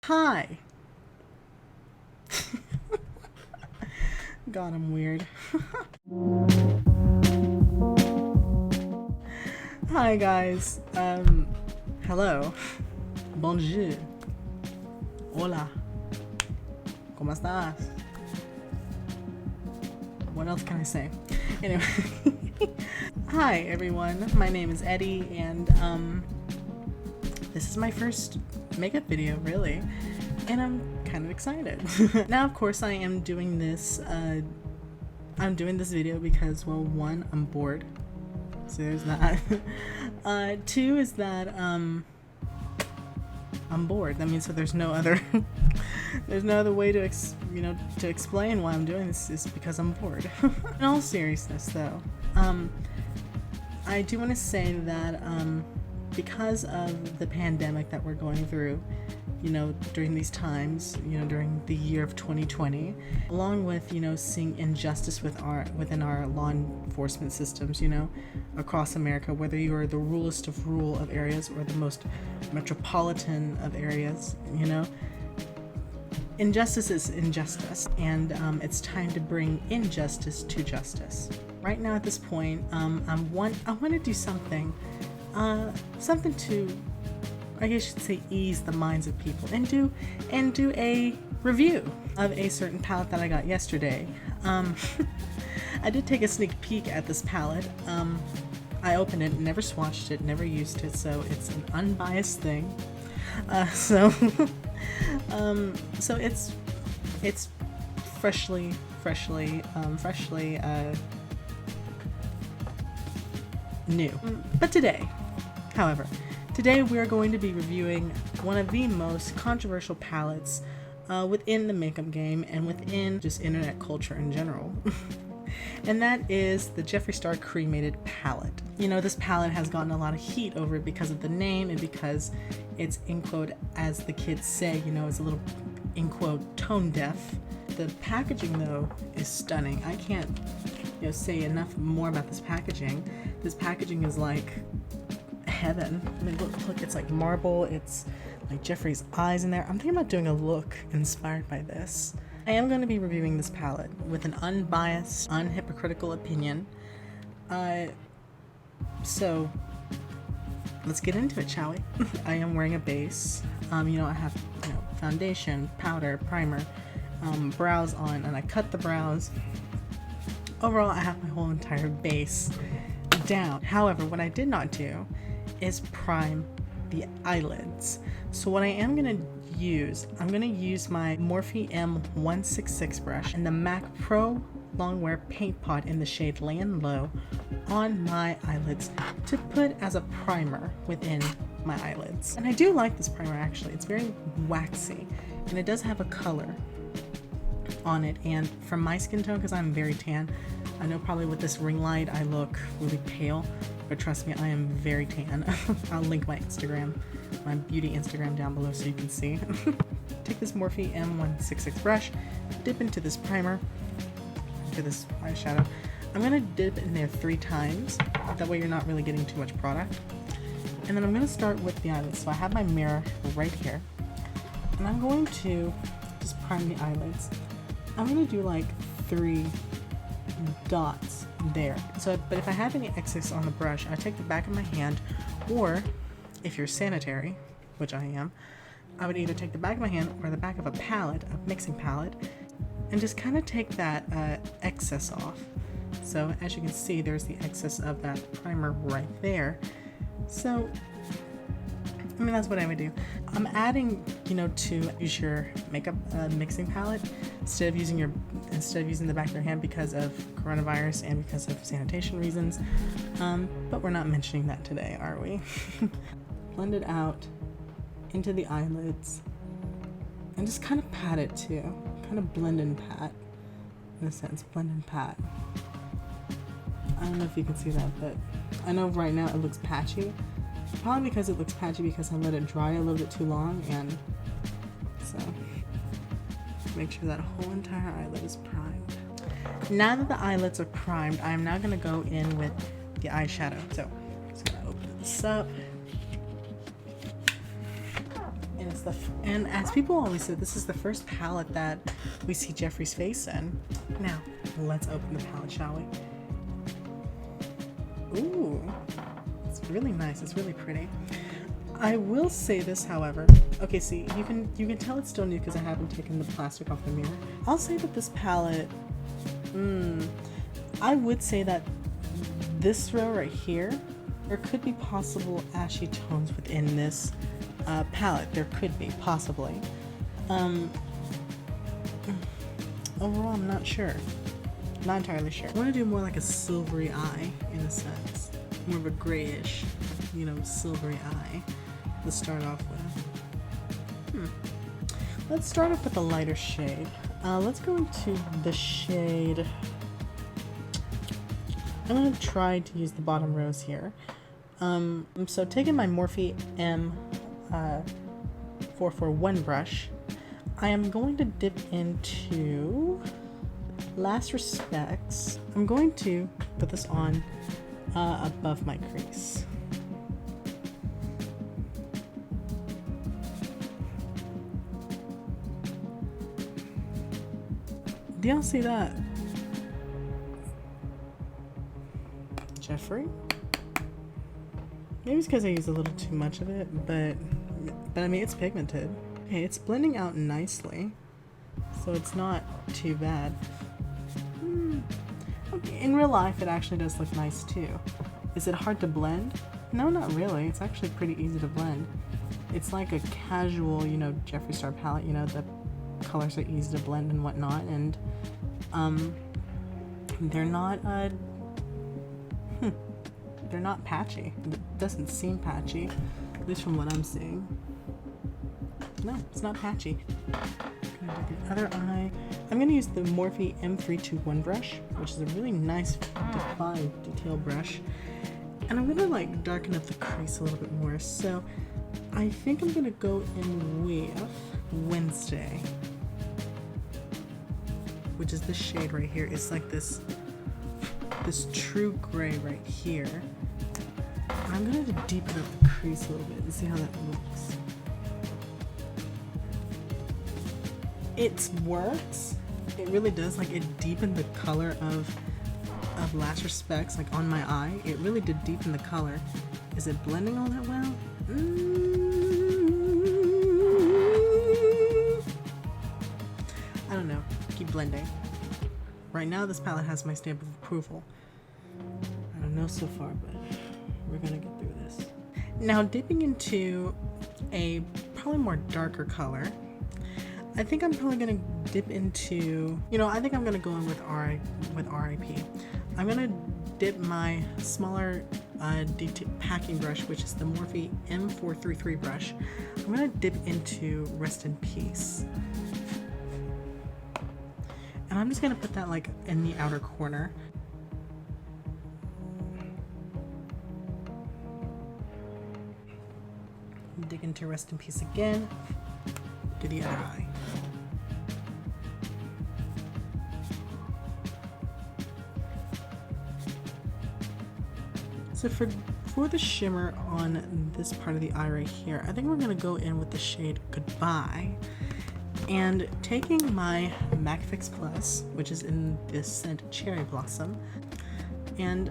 Hi. God, I'm weird. Hi guys. Hello. Bonjour. Hola. ¿Cómo estás? What else can I say? Anyway. Hi everyone. My name is Eddie and this is my first makeup video, really. And I'm kind of excited. Now, of course, I am doing this. I'm doing this video because, well, one, I'm bored. So there's that. Two is that I'm bored. That means so there's no other there's no other way to explain why I'm doing this is because I'm bored. In all seriousness, though, I do want to say that because of the pandemic that we're going through, during these times, during the year of 2020, along with, seeing injustice within our law enforcement systems, across America, whether you are the ruralest of rural of areas or the most metropolitan of areas, injustice is injustice, and it's time to bring injustice to justice. Right now at this point, I want to do something to, I guess you should say, ease the minds of people and do a review of a certain palette that I got yesterday. I did take a sneak peek at this palette. I opened it, never swatched it, never used it, so it's an unbiased thing. So it's freshly new. But today, however, we are going to be reviewing one of the most controversial palettes within the makeup game and within just internet culture in general. And that is the Jeffree Star Cremated palette. This palette has gotten a lot of heat over it because of the name and because it's, in quote, as the kids say, it's a little, in quote, tone deaf. The packaging, though, is stunning. I can't, say enough more about this packaging. This packaging is like heaven. I mean, look, it's like marble. It's like Jeffree's eyes in there. I'm thinking about doing a look inspired by this. I am going to be reviewing this palette with an unbiased, unhypocritical opinion. So let's get into it, shall we? I am wearing a base. I have foundation, powder, primer, brows on, and I cut the brows. Overall, I have my whole entire base down. However, what I did not do is prime the eyelids. So what I am going to use, I'm going to use my Morphe M166 brush and the MAC Pro Longwear Paint Pot in the shade Land Low on my eyelids to put as a primer within my eyelids. And I do like this primer, actually. It's very waxy and it does have a color on it, and from my skin tone, because I'm very tan, I know probably with this ring light I look really pale, but trust me, I am very tan. I'll link my Instagram, my beauty Instagram down below so you can see. Take this Morphe M166 brush, dip into this primer, into this eyeshadow. I'm going to dip in there 3 times, that way you're not really getting too much product. And then I'm going to start with the eyelids. So I have my mirror right here, and I'm going to just prime the eyelids. I'm going to do like 3 dots there. But if I have any excess on the brush, I take the back of my hand, or if you're sanitary, which I am, I would either take the back of my hand or the back of a palette, a mixing palette, and just kind of take that excess off. So as you can see, there's the excess of that primer right there. So that's what I would do. I'm adding, to use your makeup mixing palette instead of using the back of your hand because of coronavirus and because of sanitation reasons. But we're not mentioning that today, are we? Blend it out into the eyelids and just kind of pat it too. Kind of blend and pat, in a sense, blend and pat. I don't know if you can see that, but I know right now it looks patchy. Probably because it looks patchy because I let it dry a little bit too long, and so make sure that whole entire eyelid is primed. Now that the eyelids are primed, I'm now going to go in with the eyeshadow. So I'm just going to open this up, and it's and as people always say, this is the first palette that we see Jeffree's face in. Now, let's open the palette, shall we? Ooh, it's really nice. It's really pretty. I will say this, however. Okay, see, you can tell it's still new because I haven't taken the plastic off the mirror. I'll say that this palette, I would say that this row right here, there could be possible ashy tones within this palette. There could be, possibly. Overall, I'm not sure. Not entirely sure. I want to do more like a silvery eye, in a sense. More of a grayish, you know, silvery eye to start off with. Let's start off with a lighter shade. Let's go into the shade. I'm going to try to use the bottom rows here. So taking my Morphe M441 brush, I am going to dip into Last Respects. I'm going to put this on above my crease. Do y'all see that? Jeffree? Maybe it's because I use a little too much of it, but I mean, it's pigmented. Okay, it's blending out nicely, so it's not too bad. Okay, in real life, it actually does look nice too. Is it hard to blend? No, not really. It's actually pretty easy to blend. It's like a casual, you know, Jeffree Star palette. You know, the colors are easy to blend and whatnot, and they're not they're not patchy. It doesn't seem patchy, at least from what I'm seeing. No, it's not patchy. I'm gonna do the other eye. I'm gonna use the Morphe M321 brush, which is a really nice defined detail brush, and I'm gonna like darken up the crease a little bit more. So I think I'm gonna go in with Wednesday, which is this shade right here. It's like this true gray right here. I'm gonna deepen up the crease a little bit and see how that looks. It works. It really does. Like, it deepened the color of Last Respects, like on my eye. It really did deepen the color. Is it blending all that well? I don't know. Keep blending. Right now, this palette has my stamp of approval. I don't know so far, but we're gonna get through this. Now, dipping into a probably more darker color, I think I'm probably gonna dip into, you know, I think I'm gonna go in with RIP. I'm gonna dip my smaller packing brush, which is the Morphe M433 brush. I'm gonna dip into Rest in Peace. And I'm just gonna put that like in the outer corner. Dig into Rest in Peace again. Do the other eye. So for the shimmer on this part of the eye right here, I think we're gonna go in with the shade Goodbye. And taking my MAC Fix Plus, which is in this scent Cherry Blossom, and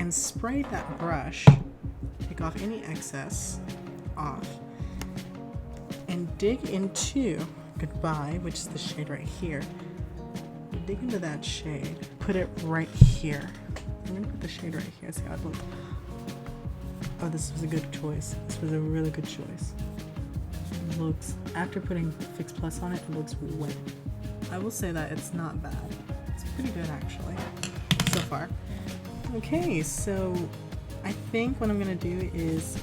spray that brush, take off any excess off, and dig into Goodbye, which is the shade right here. Dig into that shade, put it right here. I'm gonna put the shade right here, see how it looks. Oh, this was a good choice. This was a really good choice. It looks, after putting Fix Plus on it, it looks wet. I will say that it's not bad. It's pretty good actually, so far. Okay, so I think what I'm gonna do is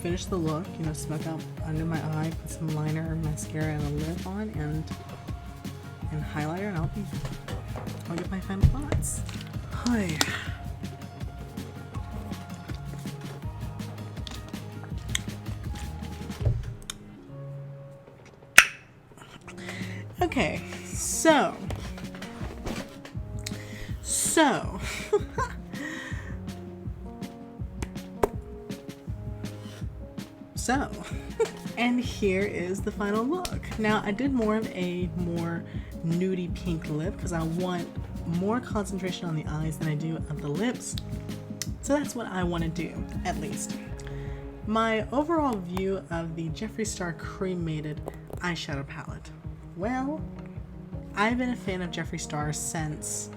finish the look, you know, smoke out under my eye, put some liner, mascara, and a lip on, and highlighter, and I'll get my final thoughts. Hi. Okay, so So, and here is the final look. Now, I did more of a more nudie pink lip because I want more concentration on the eyes than I do of the lips. So that's what I want to do, at least. My overall view of the Jeffree Star Cremated eyeshadow palette. Well, I've been a fan of Jeffree Star since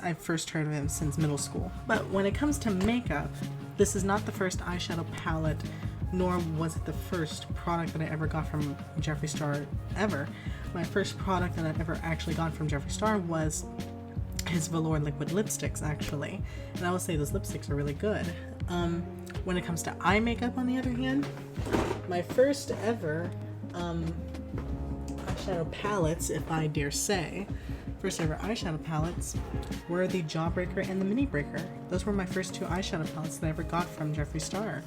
I first heard of him, since middle school. But when it comes to makeup, this is not the first eyeshadow palette, nor was it the first product that I ever got from Jeffree Star ever. My first product that I've ever actually got from Jeffree Star was his velour liquid lipsticks, actually. And I will say those lipsticks are really good. When it comes to eye makeup, on the other hand, my first ever eyeshadow palettes, if I dare say, first ever eyeshadow palettes were the Jawbreaker and the Mini Breaker. Those were my first two eyeshadow palettes that I ever got from Jeffree Star.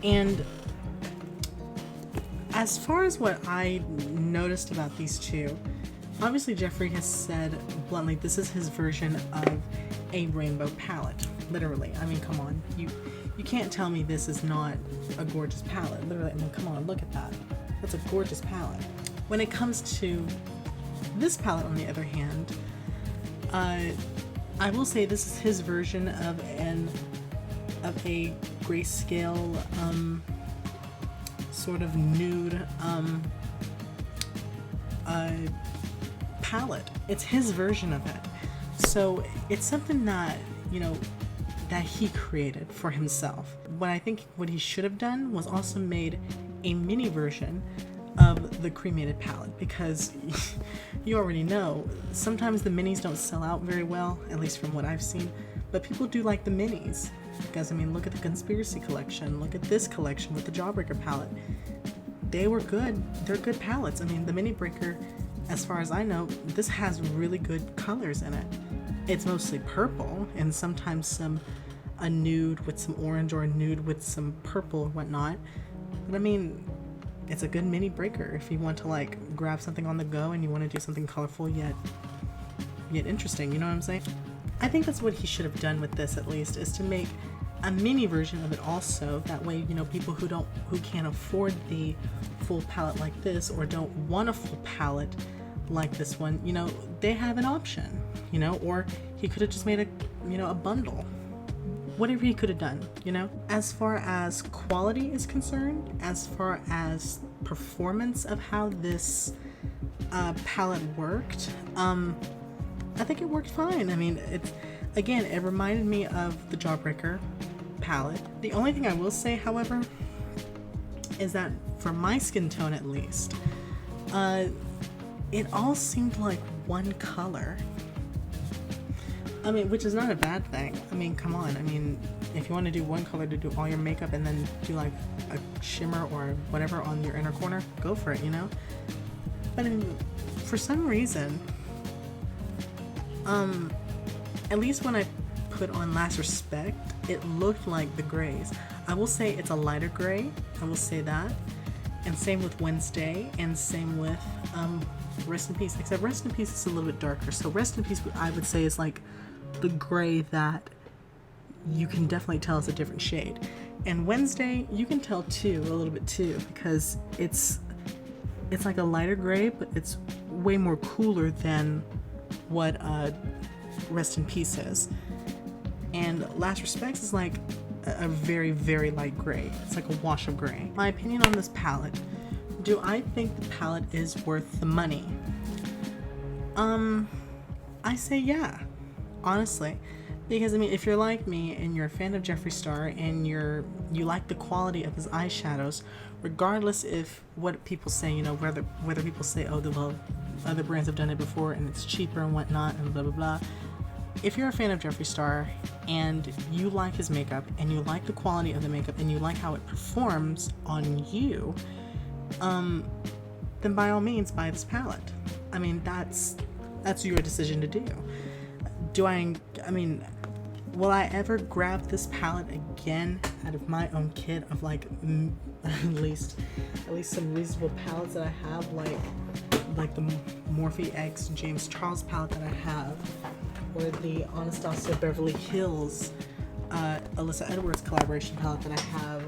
And as far as what I noticed about these two, obviously Jeffree has said bluntly this is his version of a rainbow palette. Literally. I mean, come on. You can't tell me this is not a gorgeous palette. Literally, I mean, come on, look at that. That's a gorgeous palette. When it comes to this palette, on the other hand, I will say this is his version of a grayscale sort of nude palette. It's his version of it. So it's something that, you know, that he created for himself. What he should have done was also made a mini version of the Cremated palette, because you already know sometimes the minis don't sell out very well, at least from what I've seen, but people do like the minis. Because I mean, look at the Conspiracy collection, look at this collection with the Jawbreaker palette. They were good. They're good palettes. I mean, the Mini Breaker, as far as I know, this has really good colors in it. It's mostly purple and sometimes a nude with some orange or a nude with some purple or whatnot. But I mean, it's a good Mini Breaker if you want to like grab something on the go and you want to do something colorful yet interesting, you know what I'm saying? I think that's what he should have done with this, at least, is to make a mini version of it also. That way, you know, people who can't afford the full palette like this, or don't want a full palette like this one, you know, they have an option, you know. Or he could have just made a bundle. Whatever he could have done, you know. As far as quality is concerned, as far as performance of how this palette worked, I think it worked fine. I mean, it reminded me of the Jawbreaker palette. The only thing I will say, however, is that for my skin tone at least, it all seemed like one color. I mean, which is not a bad thing. I mean, come on. I mean, if you want to do one color to do all your makeup and then do like a shimmer or whatever on your inner corner, go for it, you know? But I mean, for some reason, at least when I put on Last Respect, it looked like the grays. I will say it's a lighter gray. I will say that. And same with Wednesday, and same with Rest in Peace, except Rest in Peace is a little bit darker. So Rest in Peace, I would say, is like the gray that you can definitely tell is a different shade. And Wednesday, you can tell too, a little bit too, because it's like a lighter gray, but it's way more cooler than what Rest in Peace is. And Last Respects is like a very, very light gray. It's like a wash of gray. My opinion on this palette. Do I think the palette is worth the money? I say yeah, honestly. Because I mean, if you're like me and you're a fan of Jeffree Star and you like the quality of his eyeshadows, regardless if what people say, you know, whether people say, oh, well, other brands have done it before and it's cheaper and whatnot and blah blah blah. If you're a fan of Jeffree Star and you like his makeup and you like the quality of the makeup and you like how it performs on you, then by all means buy this palette. I mean, that's your decision to do. Will I ever grab this palette again out of my own kit of like at least some reasonable palettes that I have, like the Morphe X James Charles palette that I have, or the Anastasia Beverly Hills Alyssa Edwards collaboration palette that I have,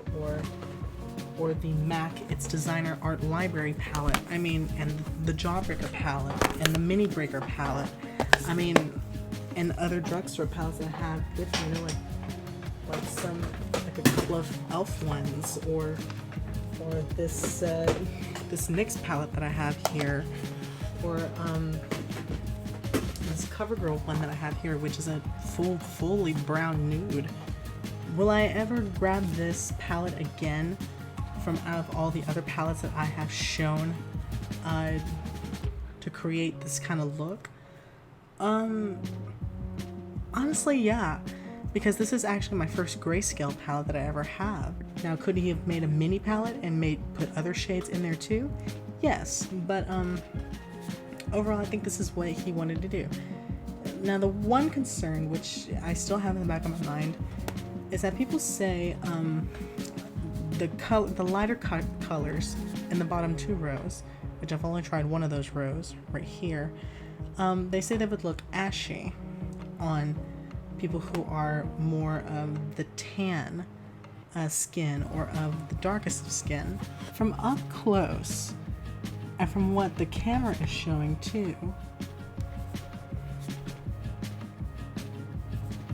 or the MAC It's Designer Art Library palette. I mean, and the Jawbreaker palette, and the Mini Breaker palette. I mean, and other drugstore palettes that I have with me, you know, like some, like a couple of e.l.f. ones, or this this NYX palette that I have here, or this CoverGirl one that I have here, which is a fully brown nude. Will I ever grab this palette again from out of all the other palettes that I have shown to create this kind of look? Honestly, yeah, because this is actually my first grayscale palette that I ever have. Now, could he have made a mini palette and put other shades in there too? Yes, but overall, I think this is what he wanted to do. Now, the one concern, which I still have in the back of my mind, is that people say the lighter colors in the bottom 2 rows, which I've only tried one of those rows right here, they say they would look ashy on people who are more of the tan skin, or of the darkest of skin. From up close, and from what the camera is showing too,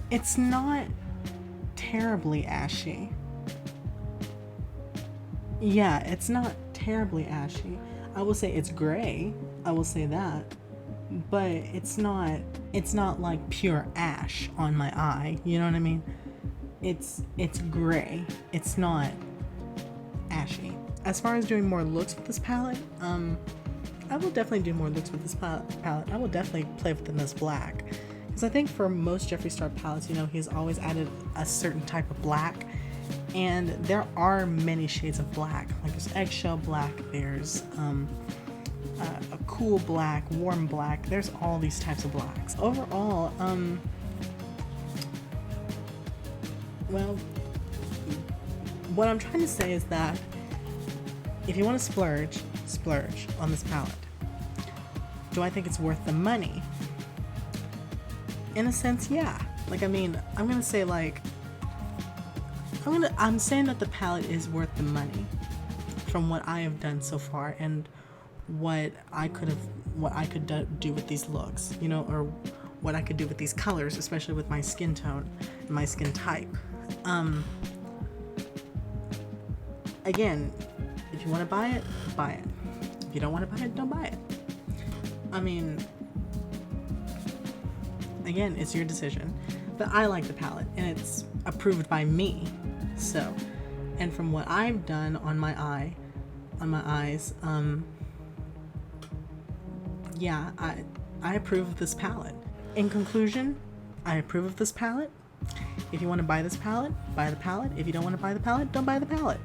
it's not terribly ashy. Yeah, it's not terribly ashy. I will say it's gray, I will say that, but it's not like pure ash on my eye, you know what I mean? It's gray, it's not ashy. As far as doing more looks with this palette, I will definitely do more looks with this palette. I will definitely play with this black, because I think for most Jeffree Star palettes, you know, he's always added a certain type of black, and there are many shades of black. Like there's eggshell black, there's a cool black, warm black, there's all these types of blacks. Overall, well, what I'm trying to say is that if you want to splurge on this palette. Do I think it's worth the money? In a sense, yeah. Like, I mean, I'm gonna say like, I'm saying that the palette is worth the money from what I have done so far, and what I could do with these looks, you know, or what I could do with these colors, especially with my skin tone and my skin type. Again, if you want to buy it, buy it. If you don't want to buy it, don't buy it. I mean, again, it's your decision. But I like the palette, and it's approved by me. So, and from what I've done on my eyes, yeah, I approve of this palette. In conclusion, I approve of this palette. If you want to buy this palette, buy the palette. If you don't want to buy the palette, don't buy the palette.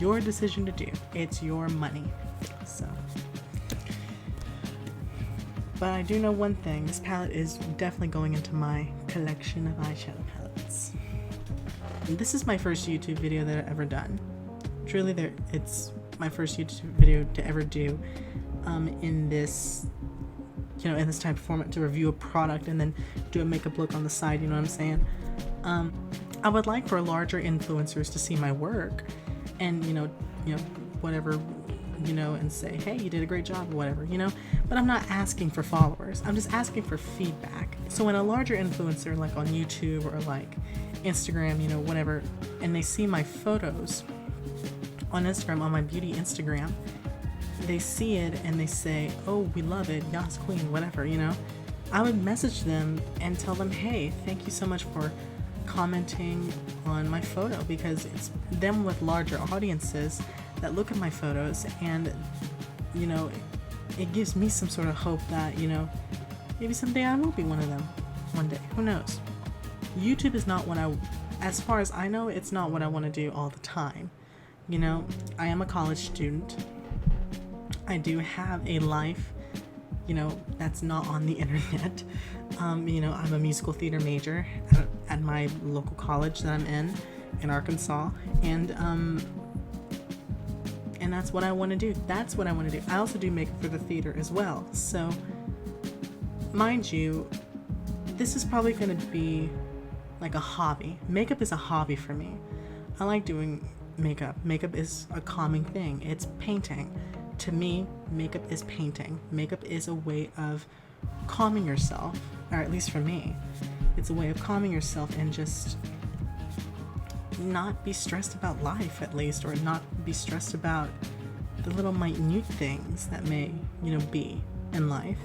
Your decision to do. It's your money. So, but I do know one thing. This palette is definitely going into my collection of eyeshadow palettes. And this is my first YouTube video that I've ever done. Truly, it's my first YouTube video to ever do in this, you know, in this type of format, to review a product and then do a makeup look on the side, you know what I'm saying? I would like for larger influencers to see my work and, you know, whatever, you know, and say, hey, you did a great job or whatever, you know, but I'm not asking for followers. I'm just asking for feedback. So when a larger influencer, like on YouTube or like Instagram, you know, whatever, and they see my photos on Instagram, on my beauty Instagram, they see it and they say, oh, we love it, Yas Queen, whatever, you know, I would message them and tell them, hey, thank you so much for commenting on my photo, because it's them with larger audiences that look at my photos, and, you know, it gives me some sort of hope that, you know, maybe someday I will be one of them. One day, who knows? YouTube is not what as far as I know, it's not what I want to do all the time. You know, I am a college student. I do have a life, you know, that's not on the internet. You know, I'm a musical theater major at my local college that I'm in Arkansas, and that's what I want to do. That's what I want to do. I also do makeup for the theater as well. So, mind you, this is probably going to be like a hobby. Makeup is a hobby for me. I like doing makeup. Makeup is a calming thing. It's painting. To me, makeup is painting. Makeup is a way of calming yourself, or at least for me, it's a way of calming yourself and just not be stressed about life, at least, or not be stressed about the little minute things that may, be in life.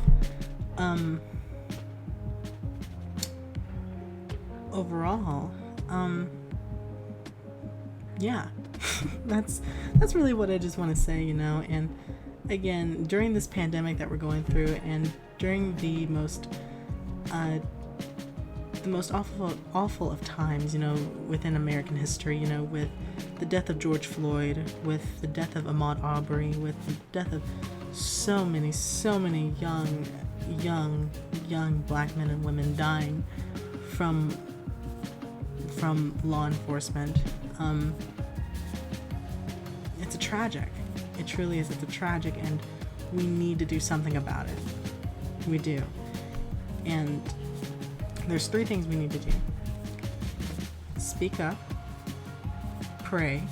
Overall, yeah, that's really what I just want to say, and again, during this pandemic that we're going through, and during the most awful of times, within American history, with the death of George Floyd, with the death of Ahmaud Arbery, with the death of so many young black men and women dying from law enforcement. It's a tragic. It truly is. It's a tragic, and we need to do something about it. We do. And there's 3 things we need to do. Speak up, pray,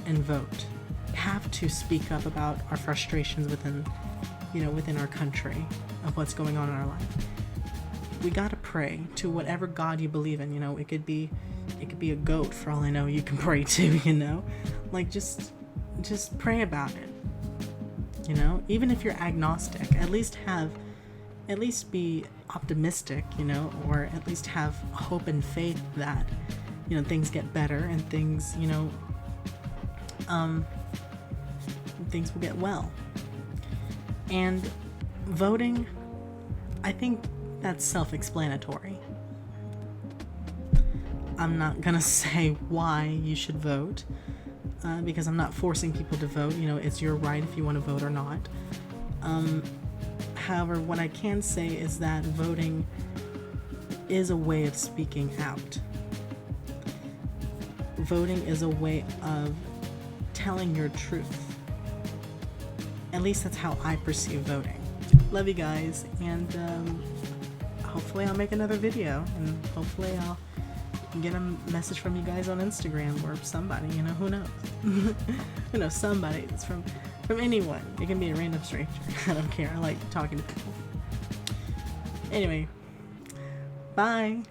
and vote. Have to speak up about our frustrations within our country, of what's going on in our life. We gotta pray to whatever God you believe in. It could be a goat for all I know. You can pray to. Like just pray about it. Even if you're agnostic, at least be optimistic, or at least have hope and faith that, things get better and things, things will get well. And voting, I think that's self-explanatory. I'm not gonna say why you should vote, because I'm not forcing people to vote. It's your right if you want to vote or not. However, what I can say is that voting is a way of speaking out. Voting is a way of telling your truth. At least that's how I perceive voting. Love you guys, and hopefully I'll make another video, and hopefully I'll get a message from you guys on Instagram or somebody, who knows? Who knows, somebody. It's from anyone. It can be a random stranger. I don't care. I like talking to people. Anyway, bye.